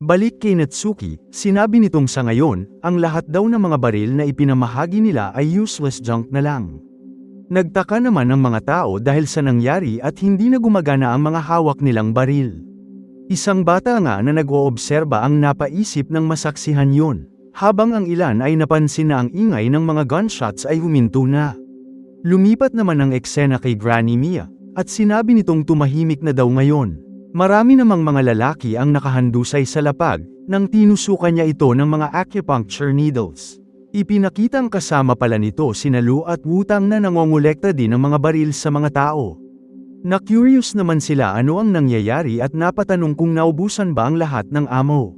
Balik kay Natsuki, sinabi nitong sa ngayon, ang lahat daw ng mga baril na ipinamahagi nila ay useless junk na lang. Nagtaka naman ang mga tao dahil sa nangyari at hindi na gumagana ang mga hawak nilang baril. Isang bata nga na nag-oobserba ang napaisip ng masaksihan yun, habang ang ilan ay napansin na ang ingay ng mga gunshots ay huminto na. Lumipat naman ang eksena kay Granny Mia, at sinabi nitong tumahimik na daw ngayon. Marami namang mga lalaki ang nakahandusay sa lapag, nang tinusukan niya ito ng mga acupuncture needles. Ipinakitang kasama pala nito sina Lu at Wutang na nangongolekta din ng mga baril sa mga tao. Na-curious naman sila ano ang nangyayari at napatanong kung naubusan ba ang lahat ng ammo.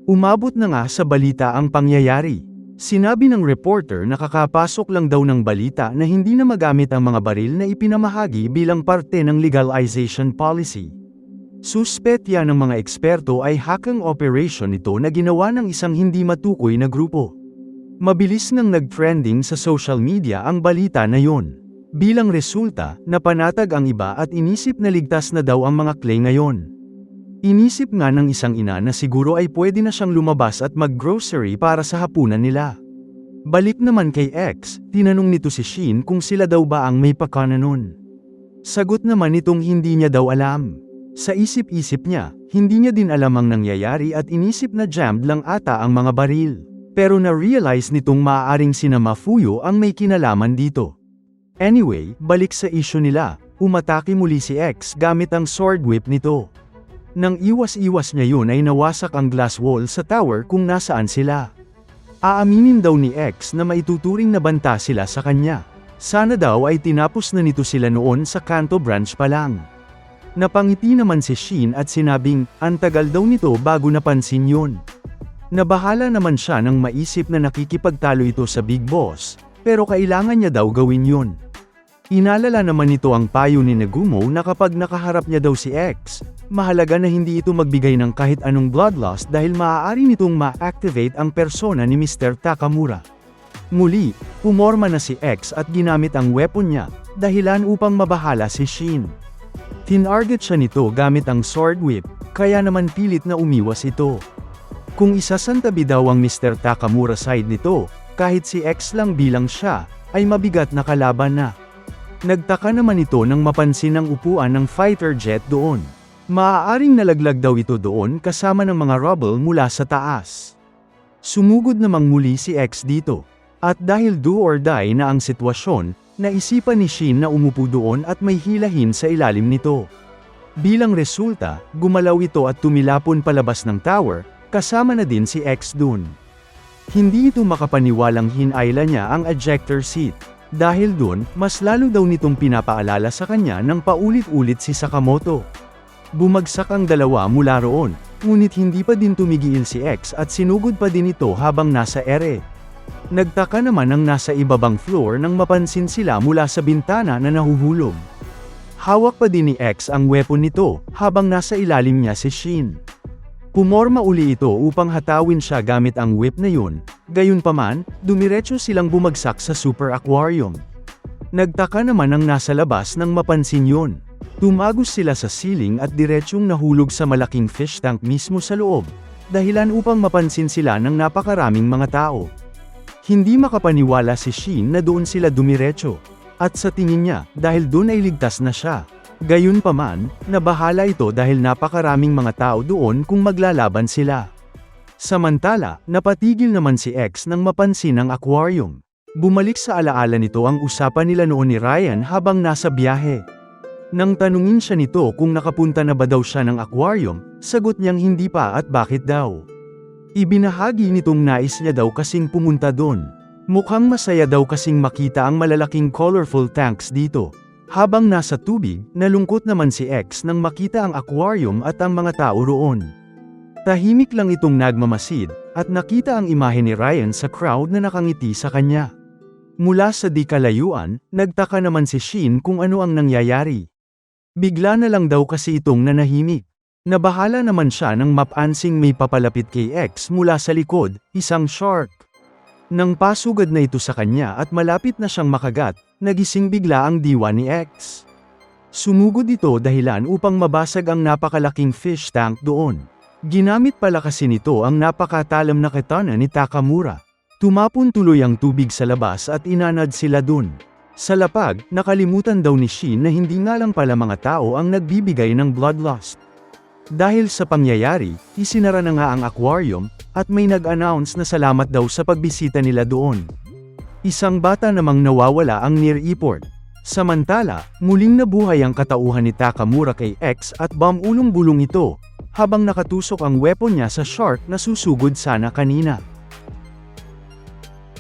Umabot na nga sa balita ang pangyayari. Sinabi ng reporter na kakapasok lang daw ng balita na hindi na magamit ang mga baril na ipinamahagi bilang parte ng legalization policy. Suspetya ng mga eksperto ay hacking operation ito na ginawa ng isang hindi matukoy na grupo. Mabilis nang nag-trending sa social media ang balita na yon. Bilang resulta, napanatag ang iba at inisip na ligtas na daw ang mga clay ngayon. Inisip nga ng isang ina na siguro ay pwede na siyang lumabas at mag-grocery para sa hapunan nila. Balik naman kay X, tinanong nito si Shin kung sila daw ba ang may pakana nun. Sagot naman nitong hindi niya daw alam. Sa isip-isip niya, hindi niya din alam ang nangyayari at inisip na jammed lang ata ang mga baril. Pero na-realize nitong maaaring sina Mafuyo ang may kinalaman dito. Anyway, balik sa issue nila, umatake muli si X gamit ang sword whip nito. Nang iwas-iwas niya yun ay nawasak ang glass wall sa tower kung nasaan sila. Aaminin daw ni X na maituturing na banta sila sa kanya. Sana daw ay tinapos na nito sila noon sa Kanto branch pa lang. Napangiti naman si Shin at sinabing, ang tagal daw nito bago napansin yun. Nabahala naman siya nang maisip na nakikipagtalo ito sa Big Boss, pero kailangan niya daw gawin yun. Inalala naman nito ang payo ni Nagumo na kapag nakaharap niya daw si X, mahalaga na hindi ito magbigay ng kahit anong bloodlust dahil maaari nitong ma-activate ang persona ni Mr. Takamura. Muli, pumorma na si X at ginamit ang weapon niya, dahilan upang mabahala si Shin. Tinarget siya nito gamit ang sword whip, kaya naman pilit na umiwas ito. Kung isasantabi daw ang Mr. Takamura side nito, kahit si X lang bilang siya, ay mabigat na kalaban na. Nagtaka naman ito nang mapansin ang upuan ng fighter jet doon. Maaaring nalaglag daw ito doon kasama ng mga rubble mula sa taas. Sumugod namang muli si X dito. At dahil do or die na ang sitwasyon, naisipan ni Shin na umupo doon at may hilahin sa ilalim nito. Bilang resulta, gumalaw ito at tumilapon palabas ng tower, kasama na din si X dun. Hindi ito makapaniwalang hinayla niya ang ejector seat. Dahil dun, mas lalo daw nitong pinapaalala sa kanya ng paulit-ulit si Sakamoto. Bumagsak ang dalawa mula roon, ngunit hindi pa din tumigil si X at sinugod pa din ito habang nasa ere. Nagtaka naman ang nasa ibabang floor nang mapansin sila mula sa bintana na nahuhulog. Hawak pa din ni X ang weapon nito, habang nasa ilalim niya si Shin. Pumorma uli ito upang hatawin siya gamit ang whip na yun, gayunpaman, dumiretso silang bumagsak sa super aquarium. Nagtaka naman ang nasa labas nang mapansin yun. Tumagos sila sa ceiling at diretsyong nahulog sa malaking fish tank mismo sa loob, dahilan upang mapansin sila ng napakaraming mga tao. Hindi makapaniwala si Shin na doon sila dumiretso. At sa tingin niya, dahil doon ay ligtas na siya. Gayunpaman, nabahala ito dahil napakaraming mga tao doon kung maglalaban sila. Samantala, napatigil naman si X nang mapansin ang aquarium. Bumalik sa alaala nito ang usapan nila noon ni Ryan habang nasa biyahe. Nang tanungin siya nito kung nakapunta na ba daw siya ng aquarium, sagot niyang hindi pa at bakit daw. Ibinahagi nitong nais niya daw kasing pumunta doon. Mukhang masaya daw kasing makita ang malalaking colorful tanks dito. Habang nasa tubig, nalungkot naman si X nang makita ang aquarium at ang mga tao roon. Tahimik lang itong nagmamasid, at nakita ang imahe ni Ryan sa crowd na nakangiti sa kanya. Mula sa di kalayuan, nagtaka naman si Shin kung ano ang nangyayari. Bigla na lang daw kasi itong nanahimik. Nabahala naman siya nang mapansing may papalapit kay X mula sa likod, isang shark. Nang pasugad na ito sa kanya at malapit na siyang makagat, nagising bigla ang diwa ni X. Sumugod ito dahilan upang mabasag ang napakalaking fish tank doon. Ginamit pala kasi nito ang napakatalam na katana ni Takamura. Tumapon tuloy ang tubig sa labas at inanad sila dun. Sa lapag, nakalimutan daw ni Shin na hindi nga lang pala mga tao ang nagbibigay ng bloodlust. Dahil sa pangyayari, isinara na nga ang aquarium, at may nag-announce na salamat daw sa pagbisita nila doon. Isang bata namang nawawala ang near airport. Samantala, muling nabuhay ang katauhan ni Takamura kay X at bulong ito, habang nakatusok ang weapon niya sa shark na susugod sana kanina.